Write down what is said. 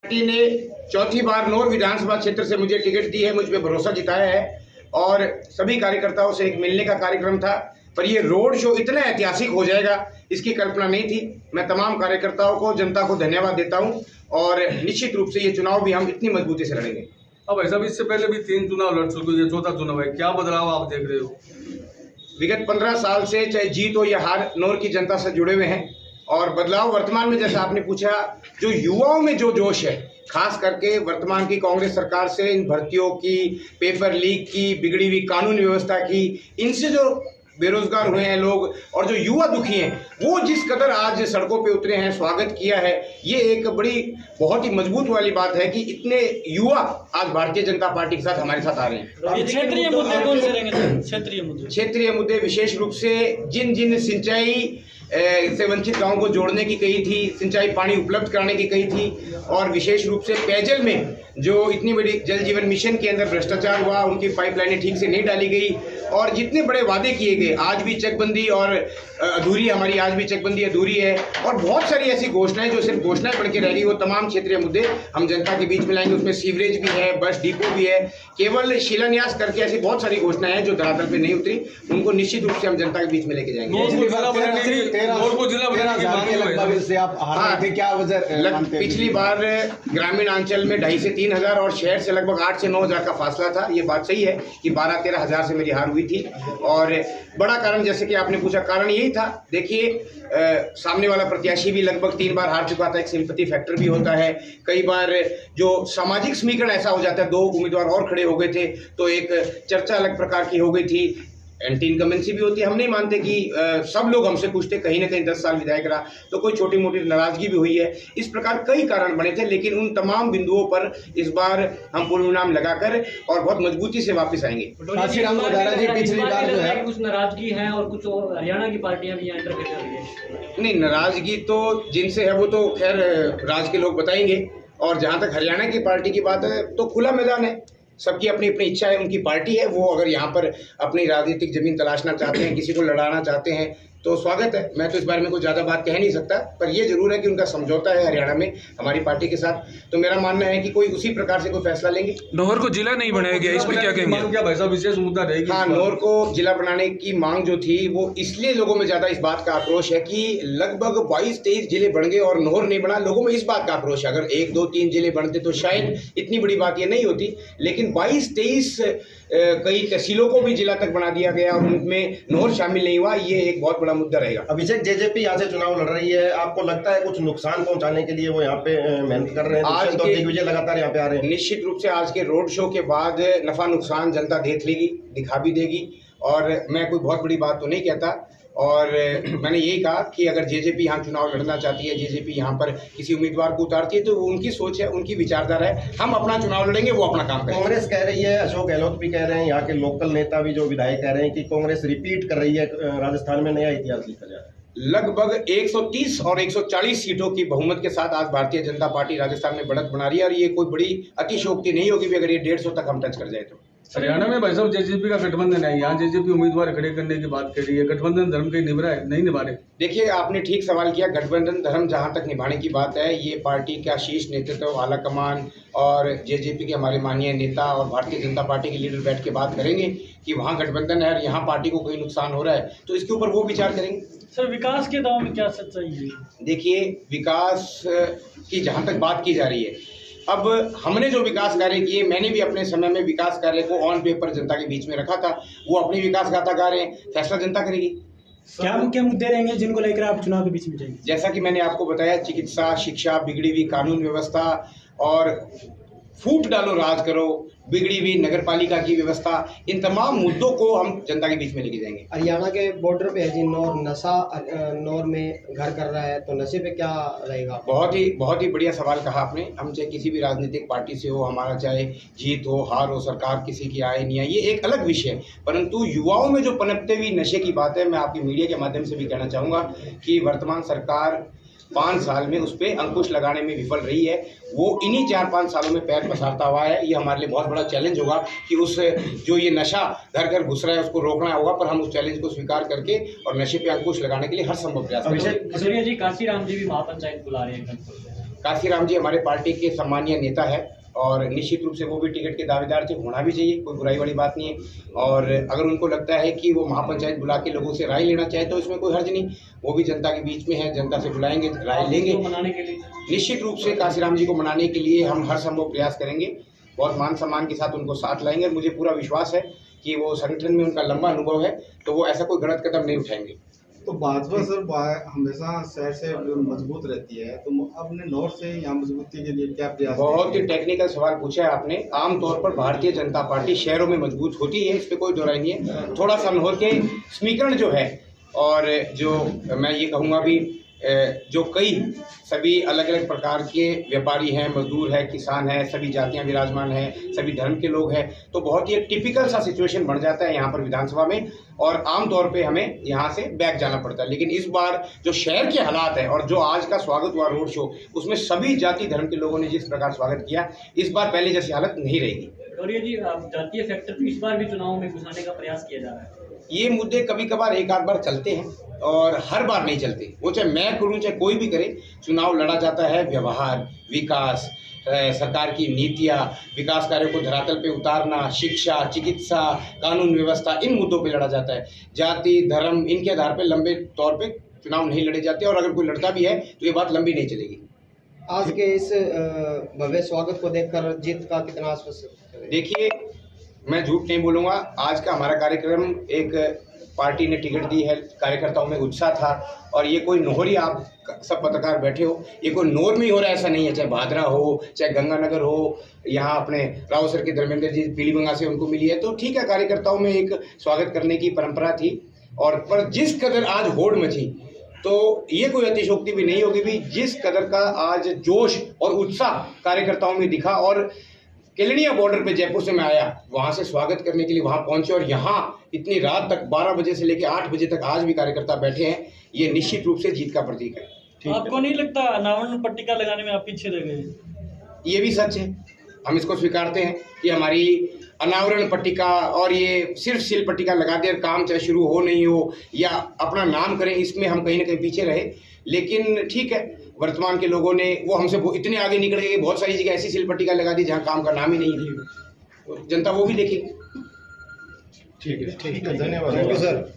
Party ने चौथी बार नौर विधानसभा क्षेत्र से मुझे टिकट दी है, मुझ पे भरोसा जिताया है और सभी कार्यकर्ताओं से एक मिलने का कार्यक्रम था। पर ये रोड शो इतना ऐतिहासिक हो जाएगा इसकी कल्पना नहीं थी। मैं तमाम कार्यकर्ताओं को, जनता को धन्यवाद देता हूं और निश्चित रूप से ये चुनाव भी हम इतनी मजबूती से लड़ेंगे। अब भाई साहब, इससे पहले भी 3 चुनाव लड़ चुके, ये चौथा चुनाव है, क्या बदलाव आप देख रहे हो? विगत 15 साल से चाहे जीत हो या हार, नौर की जनता से जुड़े हुए हैं और बदलाव वर्तमान में, जैसा आपने पूछा, जो युवाओं में जो जोश है, खास करके वर्तमान की कांग्रेस सरकार से इन भर्तियों की, पेपर लीक की, बिगड़ी हुई कानून व्यवस्था की, इनसे जो बेरोजगार हुए हैं लोग और जो युवा दुखी हैं, वो जिस कदर आज सड़कों पे उतरे हैं, स्वागत किया है, ये एक बड़ी बहुत ही मजबूत वाली बात है कि इतने युवा आज भारतीय जनता पार्टी के साथ हमारे साथ आ रहे हैं। क्षेत्रीय मुद्दे कौन से रहेंगे? क्षेत्रीय मुद्दे विशेष रूप से जिन सिंचाई से वंचित गांवों को जोड़ने की कही थी, सिंचाई पानी उपलब्ध कराने की कही थी और विशेष रूप से पेयजल में जो इतनी बड़ी जल जीवन मिशन के अंदर भ्रष्टाचार हुआ, उनकी पाइपलाइनें ठीक से नहीं डाली गई और जितने बड़े वादे किए गए, आज भी चकबंदी और अधूरी, हमारी आज भी चकबंदी अधूरी है और बहुत सारी ऐसी घोषणाएं जो सिर्फ घोषणाएं बन के रह गई, वो तमाम क्षेत्रीय मुद्दे हम जनता के बीच में लाएंगे। उसमें सीवरेज भी है, बस डिपो भी है, केवल शिलान्यास करके ऐसी बहुत सारी घोषणाएं हैं जो धरातल पे नहीं उतरी, उनको निश्चित रूप से हम जनता के बीच में लेके जाएंगे। पिछली बार ग्रामीण अंचल में 2,500 से 3,000 और शहर से लगभग 8,000 से 9,000 का फासला था। ये बात सही है कि 12-13 हज़ार से मेरी हार हुई थी और बड़ा कारण, जैसे कि आपने पूछा, कारण यही था। देखिए, सामने वाला प्रत्याशी भी लगभग 3 बार हार चुका था, एक सिंपैथी फैक्टर भी होता है। कई बार जो सामाजिक समीकरण ऐसा हो जाता है, 2 उम्मीदवार और खड़े हो गए थे तो एक चर्चा अलग प्रकार की हो गई थी, एंटी इनकमेंसी भी होती है। हम नहीं मानते कि सब लोग हमसे खुश थे, कहीं ना कहीं 10 साल विधायक रहा तो कोई छोटी मोटी नाराजगी भी हुई है। इस प्रकार कई कारण बने थे, लेकिन उन तमाम बिंदुओं पर इस बार हम पूर्ण विराम लगाकर और बहुत मजबूती से वापस आएंगे। पिछली बार जो है कुछ नाराजगी है और कुछ हरियाणा की पार्टियां भी एंटर कर रही है। नहीं, नाराजगी तो जिनसे है वो तो खैर राज के लोग बताएंगे और जहाँ तक हरियाणा की पार्टी की बात है तो खुला मैदान है, सबकी अपनी अपनी इच्छा है, उनकी पार्टी है। वो अगर यहाँ पर अपनी राजनीतिक जमीन तलाशना चाहते हैं, किसी को लड़ाना चाहते हैं तो स्वागत है। मैं तो इस बारे में कुछ ज़्यादा बात कह नहीं सकता, पर ये जरूर है कि उनका समझौता है हरियाणा में हमारी पार्टी के साथ, तो मेरा मानना है कि कोई उसी प्रकार से कोई फैसला लेंगे। नौर को जिला नहीं बनाया गया, इस पर क्या कहेंगे? क्या भाई साहब विशेष मुद्दा रहेगी? हाँ, नौर को जिला बनाने की मांग जो थी वो इसलिए लोगों में ज़्यादा इस बात का आक्रोश है कि लगभग 22-23 जिले बन गए और नौर नहीं बना। लोगों में इस बात का आक्रोश है, अगर 1-2-3 जिले बनते तो शायद इतनी बड़ी बात ये नहीं होती, लेकिन 22-23 कई तहसीलों को भी जिला तक बना दिया गया और उनमें नौर शामिल नहीं हुआ, ये एक बहुत बड़ा मुद्दा रहेगा। अभिषेक, जेजेपी यहाँ से चुनाव लड़ रही है, आपको लगता है कुछ नुकसान पहुंचाने के लिए वो यहाँ पे मेहनत कर रहे हैं? आज तो दिग्विजय लगातार यहाँ पे आ रहे हैं। निश्चित रूप से आज के रोड शो के बाद नफा नुकसान जनता देख लेगी, दिखा भी देगी और मैं कोई बहुत बड़ी बात तो नहीं कहता और मैंने यही कहा कि अगर जेजेपी यहाँ चुनाव लड़ना चाहती है, जेजेपी यहाँ पर किसी उम्मीदवार को उतारती है तो वो उनकी सोच है, उनकी विचारधारा है। हम अपना चुनाव लड़ेंगे, वो अपना काम करेंगे। कांग्रेस कह रही है, अशोक गहलोत भी कह रहे हैं, यहाँ के लोकल नेता भी जो विधायक कह रहे हैं कि कांग्रेस रिपीट कर रही है, राजस्थान में नया इतिहास लिखा जा रहा है। लगभग 130 और 140 सीटों की बहुमत के साथ आज भारतीय जनता पार्टी राजस्थान में बढ़त बना रही है और ये कोई बड़ी अतिशयोक्ति नहीं होगी भी अगर ये 150 तक हम टच कर जाए तो। हरियाणा में भाई साहब जेजेपी का गठबंधन है, यहाँ जेजेपी उम्मीदवार खड़े करने की बात कर रही है, गठबंधन धर्म कहीं नहीं निभा रहे। देखिए, आपने ठीक सवाल किया। गठबंधन धर्म जहाँ तक निभाने की बात है, ये पार्टी का शीर्ष नेतृत्व, आला कमान और जेजेपी के हमारे माननीय नेता और भारतीय जनता पार्टी के लीडर बैठ के बात करेंगे कि वहाँ गठबंधन है और यहाँ पार्टी को कोई नुकसान हो रहा है तो इसके ऊपर वो विचार करेंगे। सर, विकास के दाव में क्या सच्चाई है? देखिए, विकास की जहाँ तक बात की जा रही है, अब हमने जो विकास कार्य किए, मैंने भी अपने समय में विकास कार्य को ऑन पेपर जनता के बीच में रखा था, वो अपनी विकास गाथा गा रहे हैं, फैसला जनता करेगी। क्या मुख्य मुद्दे रहेंगे जिनको लेकर आप चुनाव के बीच में जाएंगे? जैसा कि मैंने आपको बताया, चिकित्सा, शिक्षा, बिगड़ी हुई कानून व्यवस्था और फूट डालो राज करो, बिगड़ी हुई नगर पालिका की व्यवस्था, इन तमाम मुद्दों को हम जनता के बीच में लेके जाएंगे। हरियाणा के बॉर्डर पे है जी नौर, नशा नौर में घर कर रहा है, तो नशे पे क्या रहेगा? बहुत ही बढ़िया सवाल कहा आपने। हम चाहे किसी भी राजनीतिक पार्टी से हो, हमारा चाहे जीत हो हार हो, सरकार किसी की आए नहीं आए, ये एक अलग विषय है, परंतु युवाओं में जो पनपते हुई नशे की बात है, मैं आपकी मीडिया के माध्यम से भी कहना चाहूँगा कि वर्तमान सरकार 5 साल में उस पर अंकुश लगाने में विफल रही है। वो इन्हीं 4-5 सालों में पैर पसारता हुआ है। ये हमारे लिए बहुत बड़ा चैलेंज होगा कि उस जो ये नशा घर घर घुस रहा है उसको रोकना होगा, पर हम उस चैलेंज को स्वीकार करके और नशे पे अंकुश लगाने के लिए हर संभव प्रयास करेंगे। जी, काशीराम जी भी महापंचायत बुला रहे हैं। काशीराम जी हमारे पार्टी के सम्मानीय नेता है और निश्चित रूप से वो भी टिकट के दावेदार थे, होना भी चाहिए, कोई बुराई वाली बात नहीं है। और अगर उनको लगता है कि वो महापंचायत बुला के लोगों से राय लेना चाहे तो इसमें कोई हर्ज नहीं, वो भी जनता के बीच में है, जनता से बुलाएंगे, राय लेंगे। मनाने के लिए निश्चित रूप से काशीराम जी को मनाने के लिए हम हर संभव प्रयास करेंगे, बहुत मान सम्मान के साथ उनको साथ लाएंगे। मुझे पूरा विश्वास है कि वो संगठन में उनका लंबा अनुभव है, तो वो ऐसा कोई गलत कदम नहीं उठाएंगे। तो भाजपा सर हमेशा शहर से मजबूत रहती है, तो अपने नॉर्थ से यहाँ मजबूती के लिए क्या प्रयास? बहुत ही टेक्निकल सवाल पूछा है आपने। आमतौर पर भारतीय जनता पार्टी शहरों में मजबूत होती है, इस पर कोई दो राय नहीं है। थोड़ा सा नॉर्थ के समीकरण जो है, और जो मैं ये कहूँगा भी जो कई सभी अलग अलग प्रकार के व्यापारी हैं, मजदूर हैं, किसान हैं, सभी जातियां विराजमान हैं, सभी धर्म के लोग हैं, तो बहुत ही एक टिपिकल सा सिचुएशन बन जाता है यहाँ पर विधानसभा में, और आमतौर पे हमें यहाँ से बैक जाना पड़ता है। लेकिन इस बार जो शहर के हालात है और जो आज का स्वागत हुआ रोड शो, उसमें सभी जाति धर्म के लोगों ने जिस प्रकार स्वागत किया, इस बार पहले जैसी हालत नहीं रहेगी। और ये जी जातीय फैक्टर तो इस बार भी चुनाव में घुसाने का प्रयास किया जा रहा है। ये मुद्दे कभी कभार एक आध बार चलते हैं और हर बार नहीं चलते, वो चाहे मैं करूँ चाहे कोई भी करे। चुनाव लड़ा जाता है व्यवहार, विकास, सरकार की नीतियाँ, विकास कार्यों को धरातल पे उतारना, शिक्षा, चिकित्सा, कानून व्यवस्था, इन मुद्दों पे लड़ा जाता है। जाति धर्म इनके आधार पे लंबे तौर पे चुनाव नहीं लड़े जाते, और अगर कोई लड़ता भी है तो ये बात लंबी नहीं चलेगी। आज के इस भव्य स्वागत को देखकर जीत का कितना आश्वस्त? देखिए, मैं झूठ नहीं बोलूँगा, आज का हमारा कार्यक्रम एक पार्टी ने टिकट दी है, कार्यकर्ताओं में उत्साह था, और ये कोई नोहरी आप सब पत्रकार बैठे हो, ये कोई नोर में ही हो रहा है ऐसा नहीं है। चाहे भादरा हो, चाहे गंगानगर हो, यहाँ अपने राव सर के धर्मेंद्र जी पीलीबंगा से उनको मिली है, तो ठीक है, कार्यकर्ताओं में एक स्वागत करने की परंपरा थी। और पर जिस कदर आज होड़ मची, तो ये कोई अतिशोक्ति भी नहीं होगी भी, जिस कदर का आज जोश और उत्साह कार्यकर्ताओं में दिखा, और केलनिया बॉर्डर पे जयपुर से मैं आया, वहाँ से स्वागत करने के लिए वहाँ पहुँचे, और यहाँ इतनी रात तक 12 बजे से लेकर 8 बजे तक आज भी कार्यकर्ता बैठे हैं, ये निश्चित रूप से जीत का प्रतीक है। आपको नहीं लगता अनावरण पट्टिका लगाने में आप पीछे रह गए? ये भी सच है, हम इसको स्वीकारते हैं कि हमारी अनावरण पट्टिका और ये सिर्फ सील पट्टिका लगा देर काम चाहे शुरू हो नहीं हो या अपना नाम करें, इसमें हम कहीं ना कहीं पीछे रहे। लेकिन ठीक है, वर्तमान के लोगों ने वो हमसे इतने आगे निकल गए, बहुत सारी जगह ऐसी सील पट्टिका लगा दी जहाँ काम का नाम ही नहीं है, तो जनता वो भी देखेगी। ठीक है, धन्यवाद। Thank you sir.